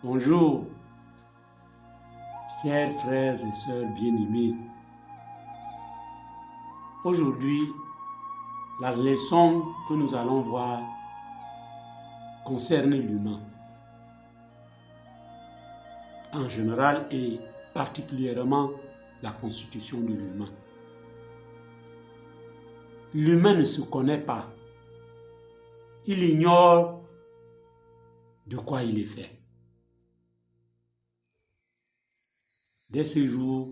Bonjour, chers frères et sœurs bien-aimés. Aujourd'hui, la leçon que nous allons voir concerne l'humain en général et particulièrement la constitution de l'humain. L'humain ne se connaît pas. Il ignore de quoi il est fait. Dès ce jour,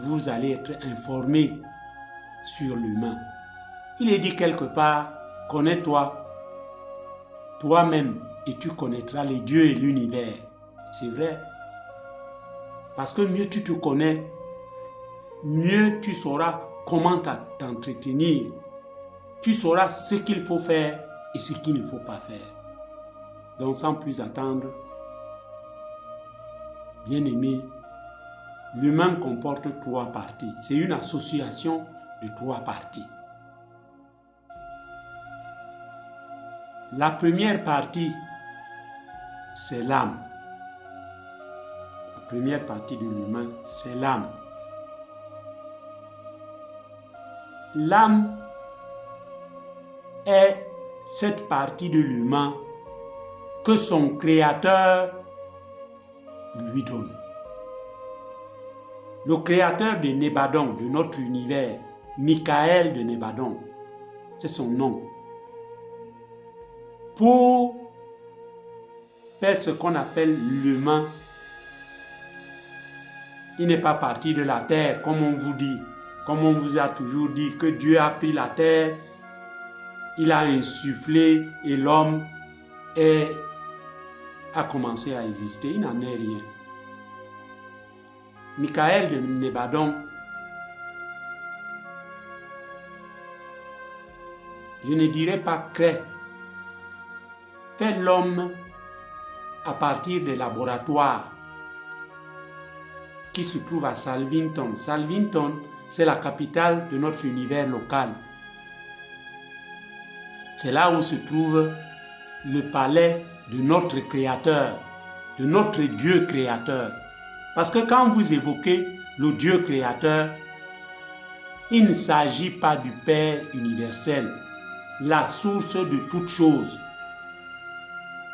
vous allez être informé sur l'humain. Il est dit quelque part, connais-toi toi-même et tu connaîtras les dieux et l'univers. C'est vrai. Parce que mieux tu te connais, mieux tu sauras comment t'entretenir. Tu sauras ce qu'il faut faire et ce qu'il ne faut pas faire. Donc sans plus attendre, bien-aimé, l'humain comporte 3 parties. C'est une association de 3 parties. La première partie, c'est l'âme. La première partie de l'humain, c'est l'âme. L'âme est cette partie de l'humain que son créateur lui donne. Le créateur de Nébadon, de notre univers, Michael de Nébadon, c'est son nom. Pour faire ce qu'on appelle l'humain, il n'est pas parti de la terre, comme on vous dit, comme on vous a toujours dit que Dieu a pris la terre, il a insufflé et l'homme a commencé à exister. Il n'en est rien. Michael de Nébadon, je ne dirais pas crée, fait l'homme à partir des laboratoires qui se trouvent à Salvington. Salvington, c'est la capitale de notre univers local. C'est là où se trouve le palais de notre créateur, de notre Dieu créateur. Parce que quand vous évoquez le Dieu créateur, il ne s'agit pas du Père universel, la source de toutes choses.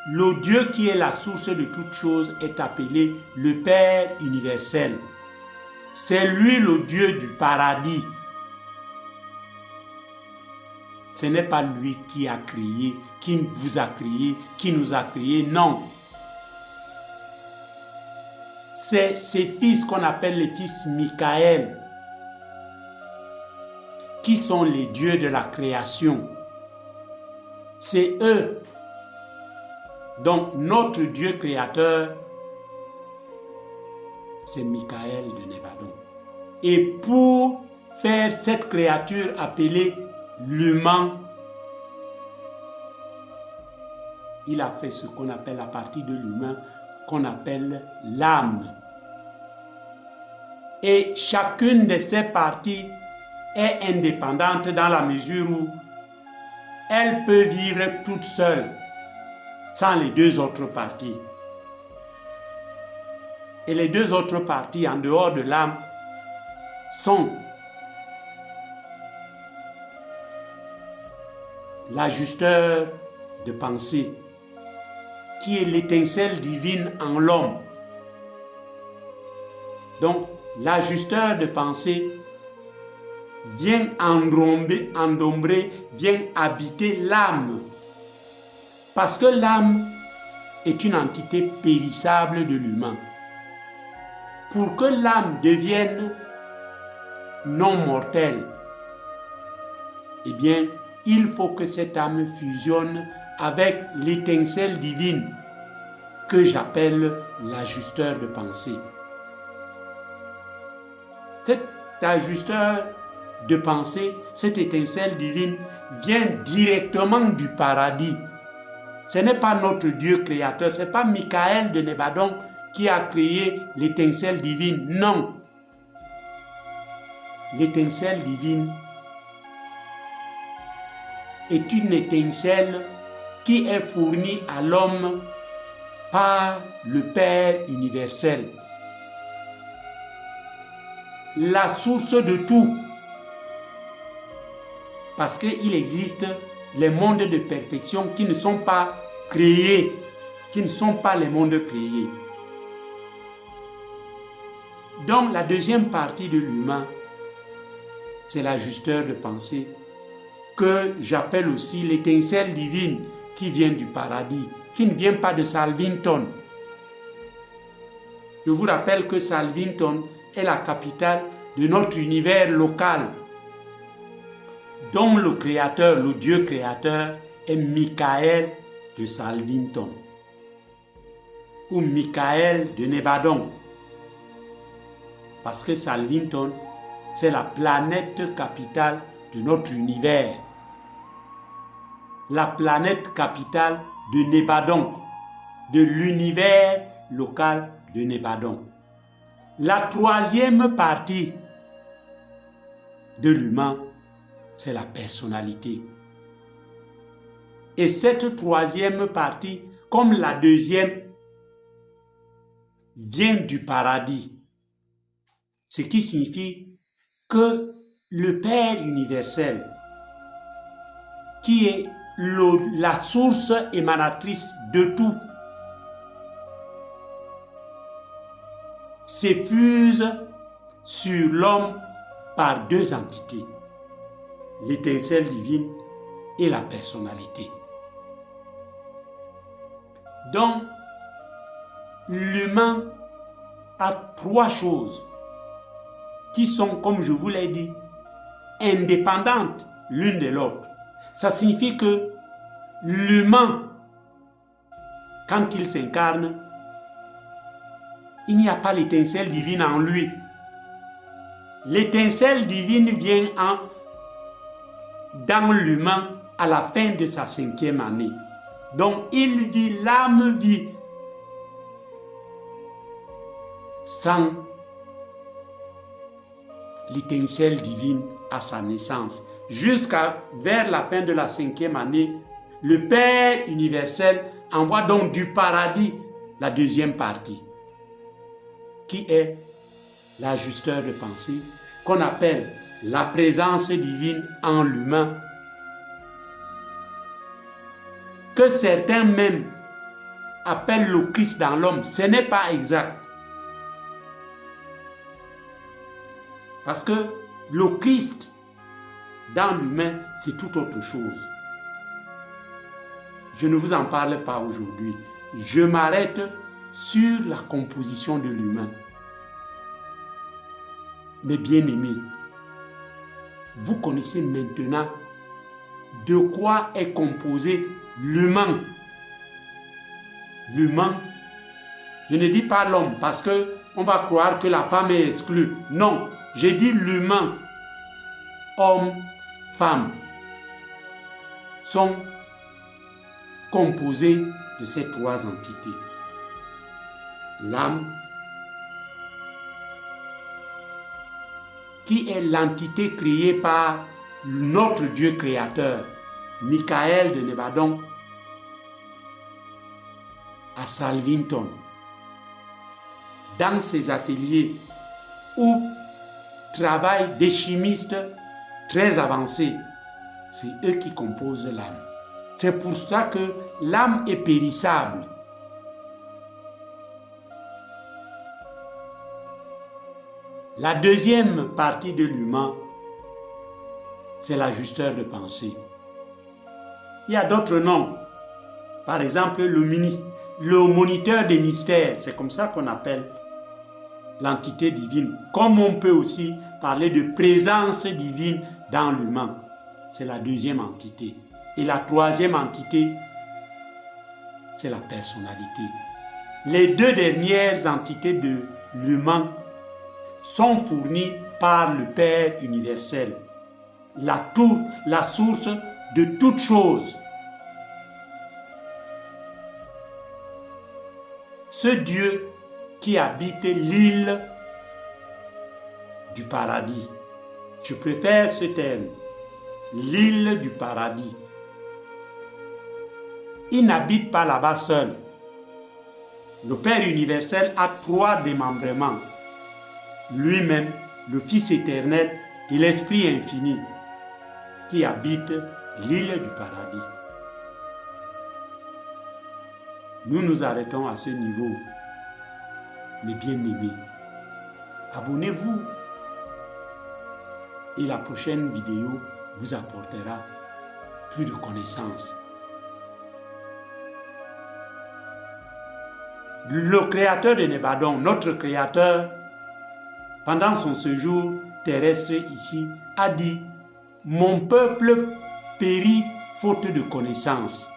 Le Dieu qui est la source de toutes choses est appelé le Père universel. C'est lui le Dieu du paradis. Ce n'est pas lui qui a créé, qui vous a créé, qui nous a créé, non. C'est ces fils qu'on appelle les fils Michael, qui sont les dieux de la création. C'est eux. Donc notre Dieu créateur, c'est Michael de Nébadon. Et pour faire cette créature appelée l'humain, il a fait ce qu'on appelle la partie de l'humain, qu'on appelle l'âme. Et chacune de ces parties est indépendante dans la mesure où elle peut vivre toute seule, sans les 2 autres parties. Et les 2 autres parties, en dehors de l'âme, sont l'ajusteur de pensée, qui est l'étincelle divine en l'homme. Donc, l'ajusteur de pensée vient endombrer, vient habiter l'âme. Parce que l'âme est une entité périssable de l'humain. Pour que l'âme devienne non mortelle, eh bien, il faut que cette âme fusionne avec l'étincelle divine que j'appelle l'ajusteur de pensée. Cet ajusteur de pensée, cette étincelle divine, vient directement du paradis. Ce n'est pas notre Dieu créateur, ce n'est pas Michael de Nébadon qui a créé l'étincelle divine. Non. L'étincelle divine est une étincelle qui est fournie à l'homme par le Père universel, la source de tout. Parce qu'il existe les mondes de perfection qui ne sont pas créés, qui ne sont pas les mondes créés. Donc la deuxième partie de l'humain, c'est l'ajusteur de pensée, que j'appelle aussi l'étincelle divine qui vient du paradis, qui ne vient pas de Salvington. Je vous rappelle que Salvington est la capitale de notre univers local, dont le créateur, le Dieu créateur, est Michael de Salvington ou Michael de Nebadon. Parce que Salvington, c'est la planète capitale de notre univers. La planète capitale de Nebadon, de l'univers local de Nebadon. La troisième partie de l'humain, c'est la personnalité. Et cette troisième partie, comme la deuxième, vient du paradis. Ce qui signifie que le Père universel, qui est la source émanatrice de tout, s'effuse sur l'homme par deux entités, l'étincelle divine et la personnalité. Donc, l'humain a trois choses qui sont, comme je vous l'ai dit, indépendantes l'une de l'autre. Ça signifie que l'humain, quand il s'incarne, il n'y a pas l'étincelle divine en lui. L'étincelle divine vient dans l'humain à la fin de sa 5e année. Donc il vit, l'âme vit sans l'étincelle divine à sa naissance. Jusqu'à vers la fin de la 5e année, le Père universel envoie donc du paradis la deuxième partie, qui est l'ajusteur de pensée, qu'on appelle la présence divine en l'humain, que certains même appellent le Christ dans l'homme. Ce n'est pas exact. Parce que le Christ dans l'humain, c'est tout autre chose. Je ne vous en parle pas aujourd'hui. Je m'arrête sur la composition de l'humain. Mes bien-aimés, vous connaissez maintenant de quoi est composé l'humain. L'humain, je ne dis pas l'homme parce qu'on va croire que la femme est exclue. Non, j'ai dit l'humain. Homme, femme sont composés de ces trois entités. L'âme, qui est l'entité créée par notre Dieu créateur, Michael de Nebadon, à Salvington, dans ses ateliers où travaillent des chimistes très avancés. C'est eux qui composent l'âme. C'est pour ça que l'âme est périssable. La deuxième partie de l'humain, c'est l'ajusteur de pensée. Il y a d'autres noms. Par exemple, le moniteur des mystères, c'est comme ça qu'on appelle l'entité divine. Comme on peut aussi parler de présence divine dans l'humain. C'est la deuxième entité. Et la troisième entité, c'est la personnalité. Les deux dernières entités de l'humain sont fournies par le Père universel, la source de toute chose. Ce Dieu qui habite l'île du paradis. Je préfère ce terme, l'île du paradis. Il n'habite pas là-bas seul. Le Père universel a 3 démembrements. Lui-même, le Fils éternel et l'Esprit infini qui habite l'île du paradis. Nous nous arrêtons à ce niveau. Mes bien-aimés, abonnez-vous et la prochaine vidéo vous apportera plus de connaissances. Le créateur de Nebadon, notre créateur, pendant son séjour terrestre ici, a dit « Mon peuple périt faute de connaissances. »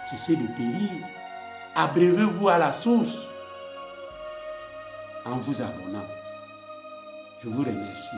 Cessez de périr. Abreuvez-vous à la source en vous abonnant. Je vous remercie.